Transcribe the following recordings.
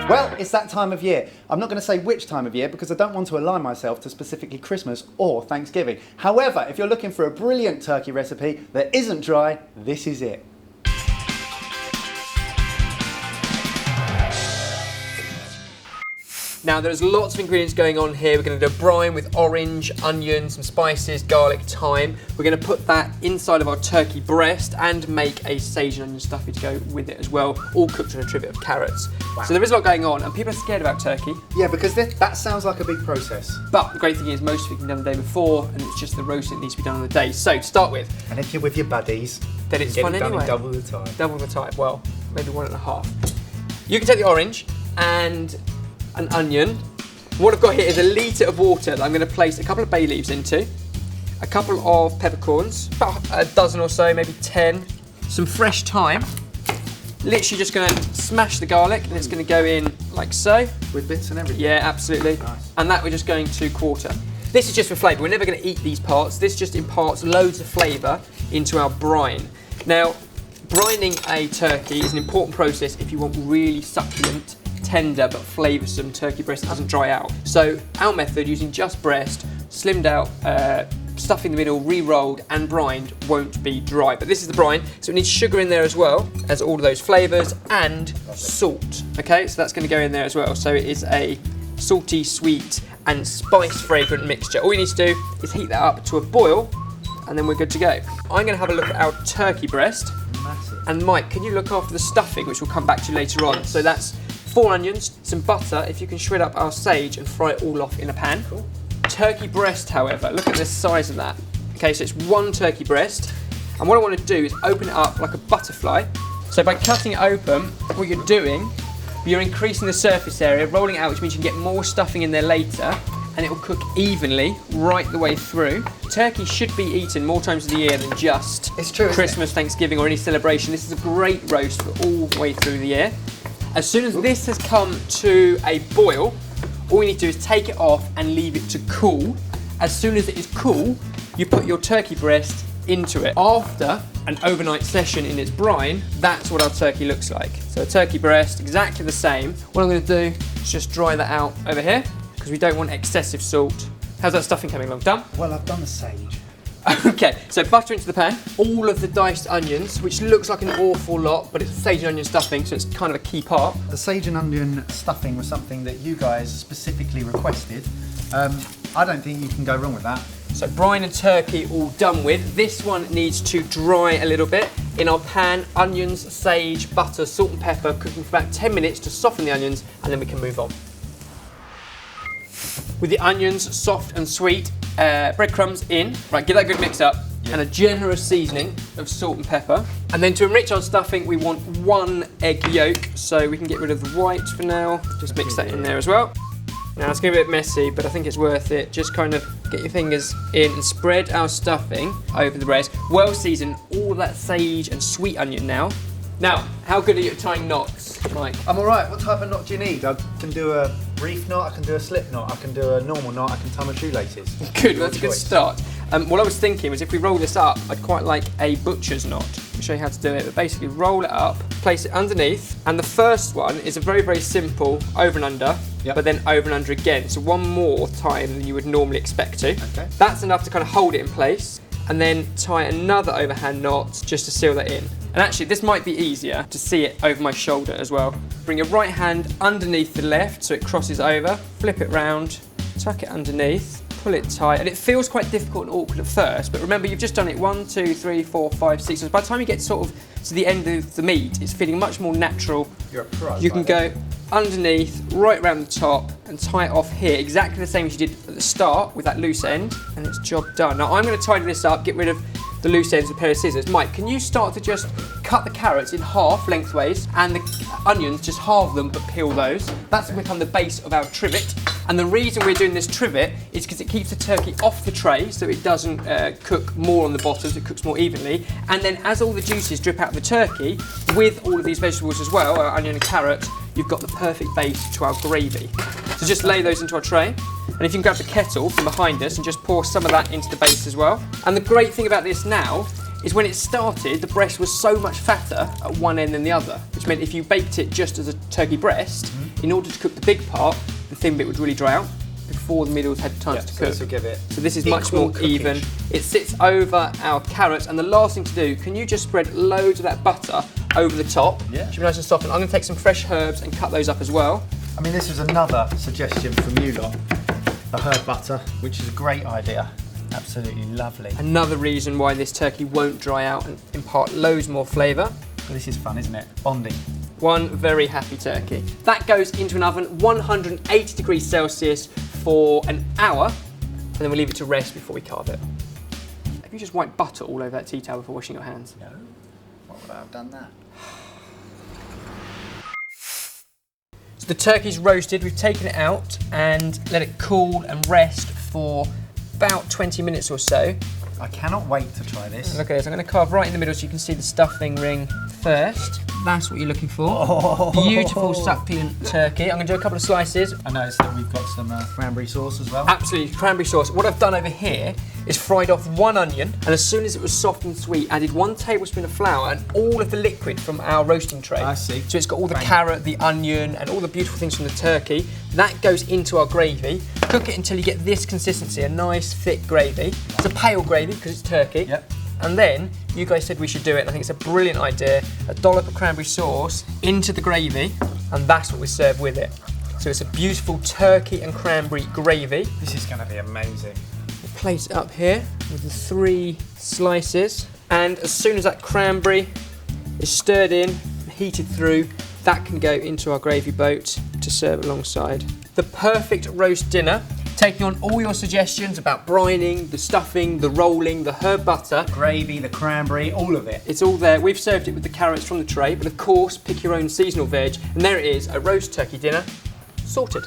Well, it's that time of year. I'm not going to say which time of year because I don't want to align myself to specifically Christmas or Thanksgiving. However, if you're looking for a brilliant turkey recipe that isn't dry, this is it. Now there's lots of ingredients going on here. We're going to do a brine with orange, onion, some spices, garlic, thyme. We're going to put that inside of our turkey breast and make a sage and onion stuffy to go with it as well, all cooked in a trivet of carrots. Wow. So there is a lot going on and people are scared about turkey. Yeah, because that sounds like a big process. But the great thing is most of it can be done the day before and it's just the roast that needs to be done on the day. So to start with. And if you're with your buddies, then it's fun anyway. Double the time. Double the time, well, maybe 1.5. You can take the orange and an onion. What I've got here is a litre of water that I'm going to place a couple of bay leaves into, a couple of peppercorns, about a dozen or so, maybe 10, some fresh thyme. Literally just going to smash the garlic and it's going to go in like so. With bits and everything? Yeah, absolutely. Nice. And that we're just going to quarter. This is just for flavour. We're never going to eat these parts. This just imparts loads of flavour into our brine. Now, brining a turkey is an important process if you want really succulent, tender but flavoursome turkey breast that doesn't dry out. So our method, using just breast, slimmed out, stuff in the middle, re-rolled and brined, won't be dry. But this is the brine, so it needs sugar in there as well as all of those flavours and salt. Okay, so that's going to go in there as well. So it is a salty, sweet and spice fragrant mixture. All you need to do is heat that up to a boil and then we're good to go. I'm going to have a look at our turkey breast. Massive. And Mike, can you look after the stuffing, which we'll come back to later on? So that's 4 onions, some butter, if you can shred up our sage and fry it all off in a pan. Cool. Turkey breast, however, look at the size of that. Okay, so it's 1 turkey breast. And what I want to do is open it up like a butterfly. So by cutting it open, what you're doing, you're increasing the surface area, rolling it out, which means you can get more stuffing in there later, and it will cook evenly right the way through. Turkey should be eaten more times of the year than just Christmas, Thanksgiving or any celebration. This is a great roast for all the way through the year. As soon as this has come to a boil, all you need to do is take it off and leave it to cool. As soon as it is cool, you put your turkey breast into it. After an overnight session in its brine, that's what our turkey looks like. So a turkey breast, exactly the same. What I'm going to do is just dry that out over here because we don't want excessive salt. How's that stuffing coming along? Done? Well, I've done the sage. Okay, so butter into the pan, all of the diced onions, which looks like an awful lot, but it's sage and onion stuffing, so it's kind of a key part. The sage and onion stuffing was something that you guys specifically requested. I don't think you can go wrong with that. So brine and turkey all done with. This one needs to dry a little bit. In our pan, onions, sage, butter, salt and pepper, cooking for about 10 minutes to soften the onions, and then we can move on. With the onions soft and sweet, breadcrumbs in. Right, give that a good mix up. And a generous seasoning of salt and pepper. And then to enrich our stuffing, we want 1 egg yolk. So we can get rid of the white for now. Just mix that in there as well. Now it's going to be a bit messy, but I think it's worth it. Just kind of get your fingers in and spread our stuffing over the breast. Well season, all that sage and sweet onion now. Now, how good are you at tying knots, Mike? I'm all right. What type of knot do you need? I can do a reef knot, I can do a slip knot, I can do a normal knot, I can tie my shoelaces. Good, well, that's a good start. What I was thinking was if we roll this up, I'd quite like a butcher's knot. I'll show you how to do it, but basically roll it up, place it underneath, and the first one is a very, very simple over and under, but then over and under again. So 1 more time than you would normally expect to. Okay. That's enough to kind of hold it in place, and then tie another overhand knot just to seal that in. And actually, this might be easier to see it over my shoulder as well. Bring your right hand underneath the left so it crosses over, flip it round, tuck it underneath, pull it tight, and it feels quite difficult and awkward at first, but remember you've just done it 1, 2, 3, 4, 5, 6. So by the time you get sort of to the end of the meat, it's feeling much more natural. You're a pro. You can go underneath, right around the top, and tie it off here, exactly the same as you did at the start with that loose end, and it's job done. Now I'm going to tidy this up, get rid of the loose ends with a pair of scissors. Mike, can you start to just cut the carrots in half lengthways and the onions, just halve them but peel those. That's become the base of our trivet. And the reason we're doing this trivet is because it keeps the turkey off the tray so it doesn't cook more on the bottom, so it cooks more evenly. And then as all the juices drip out of the turkey, with all of these vegetables as well, our onion and carrot, you've got the perfect base to our gravy. So just lay those into our tray. And if you can grab the kettle from behind us and just pour some of that into the base as well. And the great thing about this now is when it started, the breast was so much fatter at one end than the other, which meant if you baked it just as a turkey breast, in order to cook the big part, the thin bit would really dry out before the middle had time to cook. So give it. So this is much more even. It sits over our carrots, and the last thing to do, can you just spread loads of that butter over the top? Yeah. Should be nice and soft. And I'm going to take some fresh herbs and cut those up as well. I mean, this is another suggestion from you lot, the herb butter, which is a great idea. Absolutely lovely. Another reason why this turkey won't dry out and impart loads more flavour. This is fun, isn't it? Bonding. One very happy turkey. That goes into an oven 180 degrees Celsius for an hour, and then we leave it to rest before we carve it. Have you just wiped butter all over that tea towel before washing your hands? No. Why would I have done that? So the turkey's roasted, we've taken it out and let it cool and rest for about 20 minutes or so. I cannot wait to try this. Look at this, I'm going to carve right in the middle so you can see the stuffing ring first. That's what you're looking for. Oh. Beautiful succulent turkey. I'm going to do a couple of slices. I noticed that we've got some cranberry sauce as well. Absolutely, cranberry sauce. What I've done over here is fried off one onion, and as soon as it was soft and sweet, added 1 tablespoon of flour and all of the liquid from our roasting tray. I see. So it's got all the carrot, the onion, and all the beautiful things from the turkey. That goes into our gravy. Cook it until you get this consistency, a nice thick gravy. It's a pale gravy because it's turkey. Yep. And then, you guys said we should do it, and I think it's a brilliant idea. A dollop of cranberry sauce into the gravy, and that's what we serve with it. So it's a beautiful turkey and cranberry gravy. This is going to be amazing. We'll place it up here with the 3 slices, and as soon as that cranberry is stirred in, heated through, that can go into our gravy boat to serve alongside. The perfect roast dinner. Taking on all your suggestions about brining, the stuffing, the rolling, the herb butter. Gravy, the cranberry, all of it. It's all there. We've served it with the carrots from the tray, but of course, pick your own seasonal veg. And there it is, a roast turkey dinner, sorted.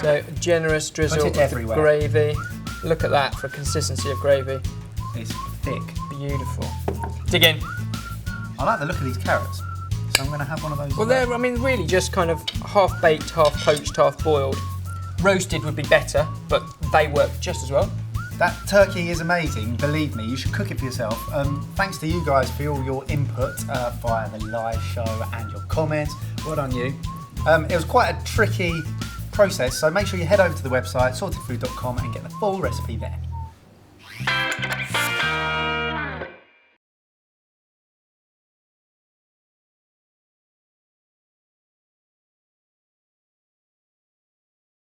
So, a generous drizzle of everywhere. gravy. Look at that for a consistency of gravy. It's thick. Beautiful. Dig in. I like the look of these carrots, so I'm going to have one of those. Well, they're, I mean, really just kind of half baked, half poached, half boiled. Roasted would be better, but they work just as well. That turkey is amazing, believe me, you should cook it for yourself. Thanks to you guys for all your input via the live show and your comments. Well done you. It was quite a tricky process, so make sure you head over to the website, sortedfood.com, and get the full recipe there.